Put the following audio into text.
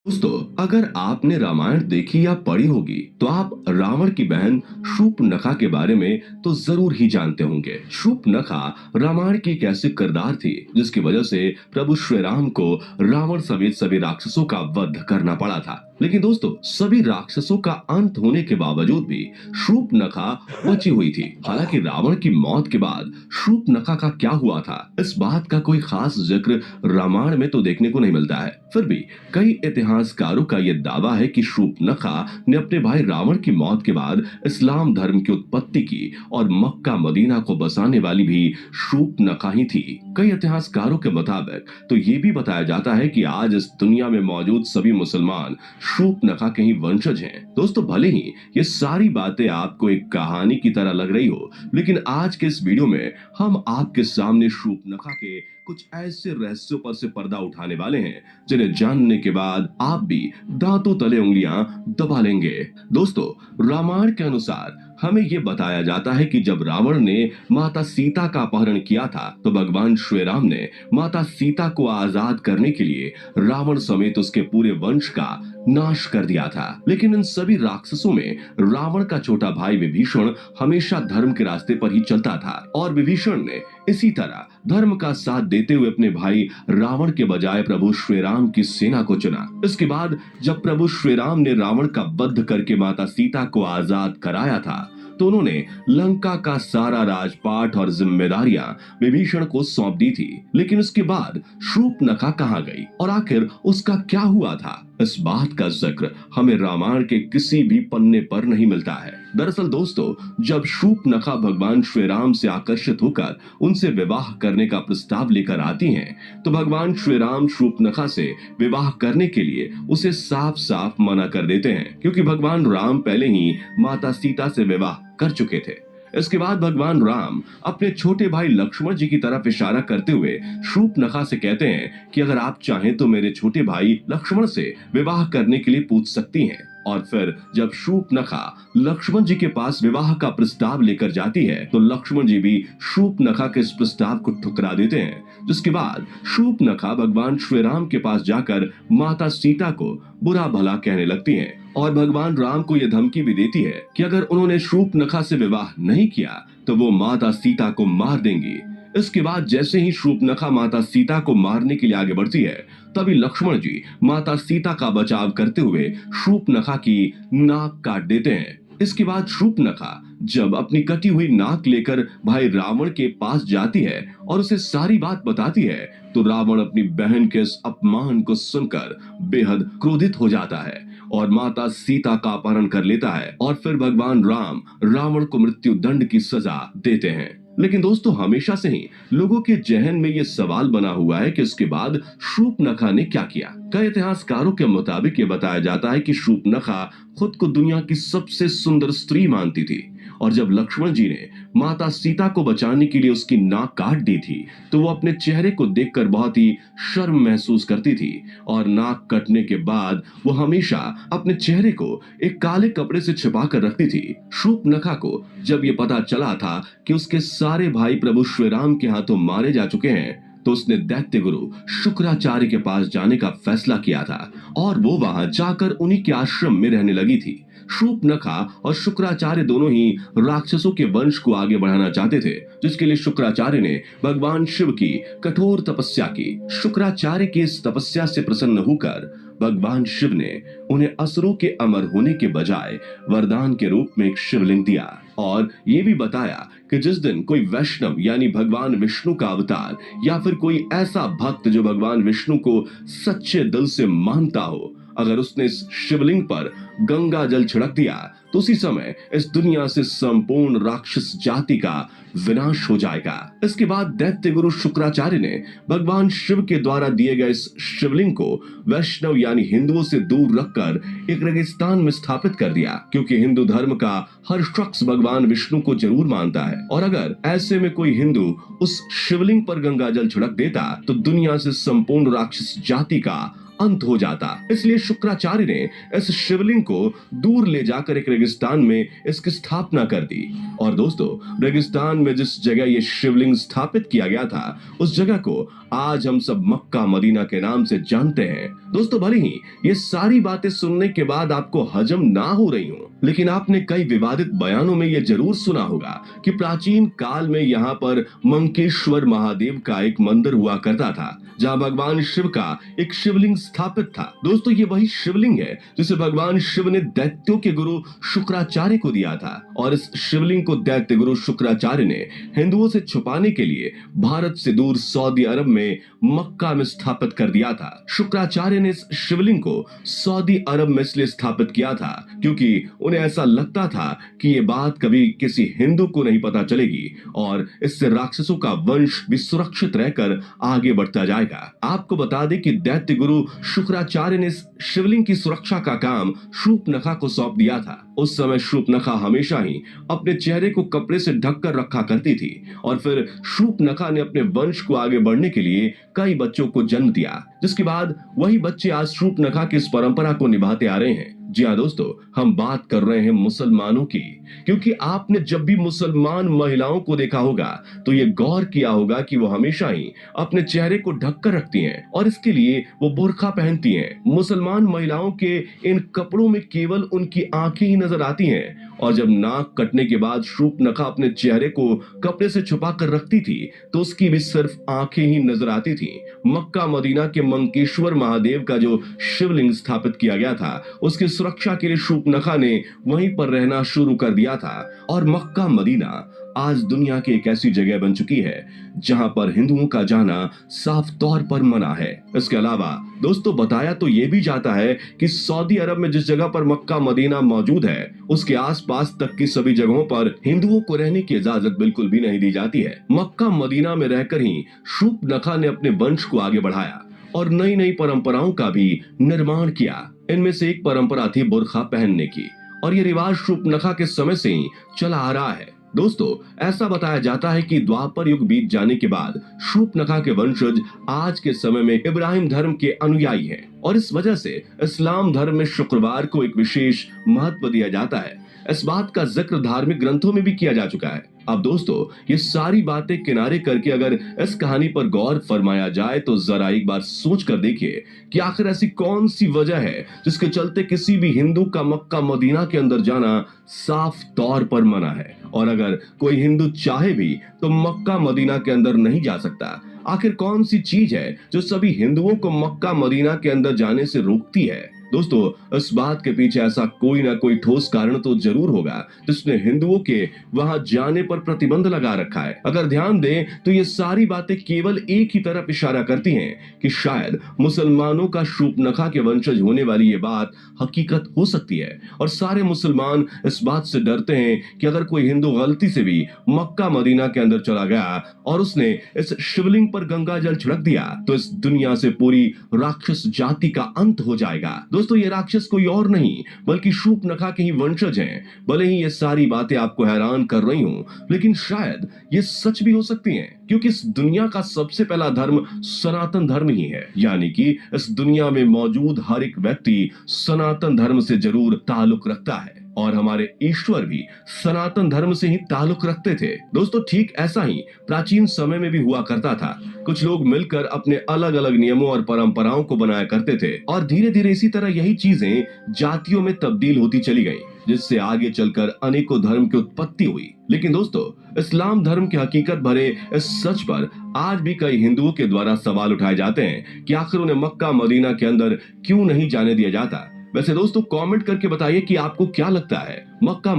दोस्तों, अगर आपने रामायण देखी या पढ़ी होगी तो आप रावण की बहन शूर्पणखा के बारे में तो जरूर ही जानते होंगे। शूर्पणखा रामायण की एक ऐसी किरदार थी जिसकी वजह से प्रभु श्री राम को रावण समेत सभी राक्षसों का वध करना पड़ा था। लेकिन दोस्तों, सभी राक्षसों का अंत होने के बावजूद भी शूर्पणखा बची हुई थी। हालांकि रावण की मौत के बाद शूर्पणखा का क्या हुआ था, इस बात का कोई खास जिक्र रामायण में तो देखने को नहीं मिलता है। फिर भी कई इतिहासकारों का यह दावा है कि शूर्पणखा ने अपने भाई रावण की मौत के बाद इस्लाम धर्म की उत्पत्ति की और मक्का मदीना को बसाने वाली भी शूर्पणखा ही थी। कई इतिहासकारों के मुताबिक तो ये भी बताया जाता है कि आज इस दुनिया में मौजूद सभी मुसलमान शूर्पणखा के ही वंशज हैं। दोस्तों, भले ही ये सारी बातें आपको एक कहानी की तरह लग रही हो, लेकिन आज के इस वीडियो में हम आपके सामने शूर्पणखा के कुछ ऐसे रहस्यों पर से पर्दा उठाने वाले हैं जिन्हें जानने के बाद आप भी दांतों तले उंगलियां दबा लेंगे। दोस्तों, रामायण के अनुसार हमें यह बताया जाता है कि जब रावण ने माता सीता का अपहरण किया था तो भगवान श्री राम ने माता सीता को आजाद करने के लिए रावण समेत उसके पूरे वंश का नाश कर दिया था। लेकिन इन सभी राक्षसों में रावण का छोटा भाई विभीषण हमेशा धर्म के रास्ते पर ही चलता था और विभीषण ने इसी तरह धर्म का साथ देते हुए अपने भाई रावण के बजाय प्रभु श्री राम की सेना को चुना। इसके बाद जब प्रभु श्री राम ने रावण का वध करके माता सीता को आजाद कराया था तो उन्होंने लंका का सारा राजपाट और जिम्मेदारियां विभीषण को सौंप दी थी। लेकिन उसके बाद शूर्पणखा कहां गई और आखिर उसका क्या हुआ था, इस बात का जिक्र हमें रामायण के किसी भी पन्ने पर नहीं मिलता है। दरअसल दोस्तों, जब शूर्पणखा भगवान श्री राम से आकर्षित होकर उनसे विवाह करने का प्रस्ताव लेकर आती हैं, तो भगवान श्री राम शूर्पणखा से विवाह करने के लिए उसे साफ साफ मना कर देते हैं, क्योंकि भगवान राम पहले ही माता सीता से विवाह कर चुके थे। इसके बाद भगवान राम अपने छोटे भाई लक्ष्मण जी की तरफ इशारा करते हुए शूर्पणखा से कहते हैं कि अगर आप चाहें तो मेरे छोटे भाई लक्ष्मण से विवाह करने के लिए पूछ सकती हैं। और फिर जब शूर्पणखा लक्ष्मण जी के पास विवाह का प्रस्ताव लेकर जाती है तो लक्ष्मण जी भी शूर्पणखा के इस प्रस्ताव को ठुकरा देते हैं। जिसके बाद शूर्पणखा भगवान श्री राम के पास जाकर माता सीता को बुरा भला कहने लगती हैं और भगवान राम को यह धमकी भी देती है कि अगर उन्होंने शूर्पणखा से विवाह नहीं किया तो वो माता सीता को मार देंगी। इसके बाद जैसे ही शूर्पणखा माता सीता को मारने के लिए आगे बढ़ती है, तभी लक्ष्मण जी माता सीता का बचाव करते हुए शूर्पणखा की नाक काट देते हैं। इसके बाद शूर्पणखा जब अपनी कटी हुई नाक लेकर भाई रावण के पास जाती है और उसे सारी बात बताती है, तो रावण अपनी बहन के इस अपमान को सुनकर बेहद क्रोधित हो जाता है और माता सीता का अपहरण कर लेता है और फिर भगवान राम रावण को मृत्यु दंड की सजा देते हैं। लेकिन दोस्तों, हमेशा से ही लोगों के जहन में यह सवाल बना हुआ है कि उसके बाद शूर्पणखा ने क्या किया। कई इतिहासकारों के मुताबिक ये बताया जाता है कि शूर्पणखा खुद को दुनिया की सबसे सुंदर स्त्री मानती थी और जब लक्ष्मण जी ने माता सीता को बचाने के लिए उसकी नाक काट दी थी तो वो अपने चेहरे को देखकर बहुत ही शर्म महसूस करती थी और नाक कटने के बाद वो हमेशा अपने चेहरे को एक काले कपड़े से छिपा कर रखती थी। शूर्पणखा को जब ये पता चला था कि उसके सारे भाई प्रभु श्री राम के हाथों मारे जा चुके हैं तो उसने दैत्य गुरु शुक्राचार्य के पास जाने का फैसला किया था और वो वहां जाकर उन्हीं के आश्रम में रहने लगी थी। शूर्पणखा और शुक्राचार्य दोनों ही राक्षसों के वंश को आगे बढ़ाना चाहते थे, जिसके लिए शुक्राचार्य ने भगवान शिव की कठोर तपस्या की। शुक्राचार्य की इस तपस्या से प्रसन्न होकर भगवान शिव ने उन्हें असुरों के अमर होने के बजाय वरदान के रूप में एक शिवलिंग दिया और ये भी बताया कि जिस दिन कोई वैष्णव यानी भगवान विष्णु का अवतार या फिर कोई ऐसा भक्त जो भगवान विष्णु को सच्चे दिल से मानता हो, अगर उसने इस शिवलिंग पर गंगा जल छिड़क दिया तो उसी समय इस दुनिया से संपूर्ण राक्षस जाति का विनाश हो जाएगा। इसके बाद दैत्य गुरु शुक्राचार्य ने भगवान शिव के द्वारा दिए गए इस शिवलिंग को वैष्णव यानी हिंदुओं से दूर रखकर एक रेगिस्तान में स्थापित कर दिया, क्योंकि हिंदू धर्म का हर शख्स भगवान विष्णु को जरूर मानता है और अगर ऐसे में कोई हिंदू उस शिवलिंग पर गंगा जल छिड़क देता तो दुनिया से संपूर्ण राक्षस जाति का अंत हो जाता। इसलिए शुक्राचार्य ने इस शिवलिंग को दूर ले जाकर एक रेगिस्तान में इसकी स्थापना कर दी। और दोस्तों, रेगिस्तान में जिस जगह ये शिवलिंग स्थापित किया गया था, उस जगह को आज हम सब मक्का मदीना के नाम से जानते हैं। दोस्तों, भले ही ये सारी बातें सुनने के बाद आपको हजम ना हो रही हो, लेकिन आपने कई विवादित बयानों में ये जरूर सुना होगा कि प्राचीन काल में यहाँ पर मंकेश्वर महादेव का एक मंदिर हुआ करता था, जहाँ भगवान शिव का एक शिवलिंग स्थापित था। दोस्तों, ये वही शिवलिंग है जिसे भगवान शिव ने दैत्यों के गुरु शुक्राचार्य को दिया था, और इस शिवलिंग को दैत्य गुरु शुक्राचार्य ने हिंदुओं से छुपाने के लिए भारत से दूर सऊदी अरब में मक्का में स्थापित कर दिया था। शुक्राचार्य ने इस शिवलिंग को सऊदी अरब में इसलिए स्थापित किया था क्योंकि उन्हें ऐसा लगता था कि ये बात कभी किसी हिंदू को नहीं पता चलेगी और इससे राक्षसों का वंश भी सुरक्षित रहकर आगे बढ़ता जाएगा। आपको बता दें कि दैत्य गुरु शुक्राचार्य ने इस शिवलिंग की सुरक्षा का काम शूर्पणखा को सौंप दिया था। उस समय शूर्पणखा हमेशा ही अपने चेहरे को कपड़े से ढककर रखा करती थी, और फिर शूर्पणखा ने अपने वंश को आगे बढ़ने के लिए कई बच्चों को जन्म दिया, जिसके बाद वही बच्चे आज शूर्पणखा की इस परंपरा को निभाते आ रहे हैं। जी हाँ दोस्तों, हम बात कर रहे हैं मुसलमानों की, क्योंकि आपने जब भी मुसलमान महिलाओं को देखा होगा तो ये गौर किया होगा कि वो हमेशा ही अपने चेहरे को ढककर रखती हैं, और इसके लिए वो बुर्का पहनती हैं। मुसलमान महिलाओं के इन कपड़ों में केवल उनकी आंखें ही नजर आती हैं, और जब नाक कटने के बाद शूर्पणखा अपने चेहरे को कपड़े से छुपा कर रखती थी तो उसकी भी सिर्फ आंखें ही नजर आती थी। मक्का मदीना के मंकेश्वर महादेव का जो शिवलिंग स्थापित किया गया था, उसकी सुरक्षा के लिए शूर्पणखा ने वहीं पर रहना शुरू कर दिया था, और मक्का मदीना आज दुनिया की एक ऐसी जगह बन चुकी है जहां पर हिंदुओं का जाना साफ तौर पर मना है। इसके अलावा दोस्तों, बताया तो ये भी जाता है कि सऊदी अरब में जिस जगह पर मक्का मदीना मौजूद है, उसके आसपास तक की सभी जगहों पर हिंदुओं को रहने की इजाजत बिल्कुल भी नहीं दी जाती है। मक्का मदीना में रहकर ही शूर्पणखा ने अपने वंश को आगे बढ़ाया और नई नई परंपराओं का भी निर्माण किया। इनमें से एक परंपरा थी बुर्का पहनने की, और ये रिवाज शूर्पणखा के समय से ही चला आ रहा है। दोस्तों, ऐसा बताया जाता है कि द्वापर युग बीत जाने के बाद शूर्पणखा के वंशज आज के समय में इब्राहिम धर्म के अनुयायी हैं, और इस वजह से इस्लाम धर्म में शुक्रवार को एक विशेष महत्व दिया जाता है। इस बात का जिक्र धार्मिक ग्रंथों में भी किया जा चुका है। अब दोस्तों, ये सारी बातें किनारे करके अगर इस कहानी पर गौर फरमाया जाए तो जरा एक बार सोच कर देखिए कि आखिर ऐसी कौन सी वजह है जिसके चलते किसी भी हिंदू का मक्का मदीना के अंदर जाना साफ तौर पर मना है, और अगर कोई हिंदू चाहे भी तो मक्का मदीना के अंदर नहीं जा सकता। आखिर कौन सी चीज है जो सभी हिंदुओं को मक्का मदीना के अंदर जाने से रोकती है? दोस्तों, इस बात के पीछे ऐसा कोई ना कोई ठोस कारण तो जरूर होगा जिसने हिंदुओं के वहां जाने पर प्रतिबंध लगा रखा है। अगर ध्यान दें तो ये सारी बातें केवल एक ही तरफ इशारा करती हैं कि शायद मुसलमानों का शूर्पणखा के वंशज होने वाली ये बात हकीकत हो सकती है, और सारे मुसलमान इस बात से डरते हैं कि अगर कोई हिंदू गलती से भी मक्का मदीना के अंदर चला गया और उसने इस शिवलिंग पर गंगा जल छिड़क दिया तो इस दुनिया से पूरी राक्षस जाति का अंत हो जाएगा। दोस्तों, ये राक्षस कोई और नहीं बल्कि शूर्पणखा के ही वंशज हैं। भले ही ये सारी बातें आपको हैरान कर रही हूं, लेकिन शायद ये सच भी हो सकती हैं, क्योंकि इस दुनिया का सबसे पहला धर्म सनातन धर्म ही है। यानी कि इस दुनिया में मौजूद हर एक व्यक्ति सनातन धर्म से जरूर ताल्लुक रखता है, और हमारे ईश्वर भी सनातन धर्म से ही ताल्लुक रखते थे। दोस्तों, ठीक ऐसा ही प्राचीन समय में भी हुआ करता था। कुछ लोग मिलकर अपने अलग अलग नियमों और परंपराओं को बनाया करते थे, और धीरे धीरे इसी तरह यही चीजें जातियों में तब्दील होती चली गई, जिससे आगे चलकर अनेकों धर्म की उत्पत्ति हुई। लेकिन दोस्तों, इस्लाम धर्म के हकीकत भरे इस सच पर आज भी कई हिंदुओं के द्वारा सवाल उठाए जाते हैं कि आखिर उन्हें मक्का मदीना के अंदर क्यों नहीं जाने दिया जाता। वैसे दोस्तों, कमेंट करके बताइए कि आपको क्या लगता है, मक्का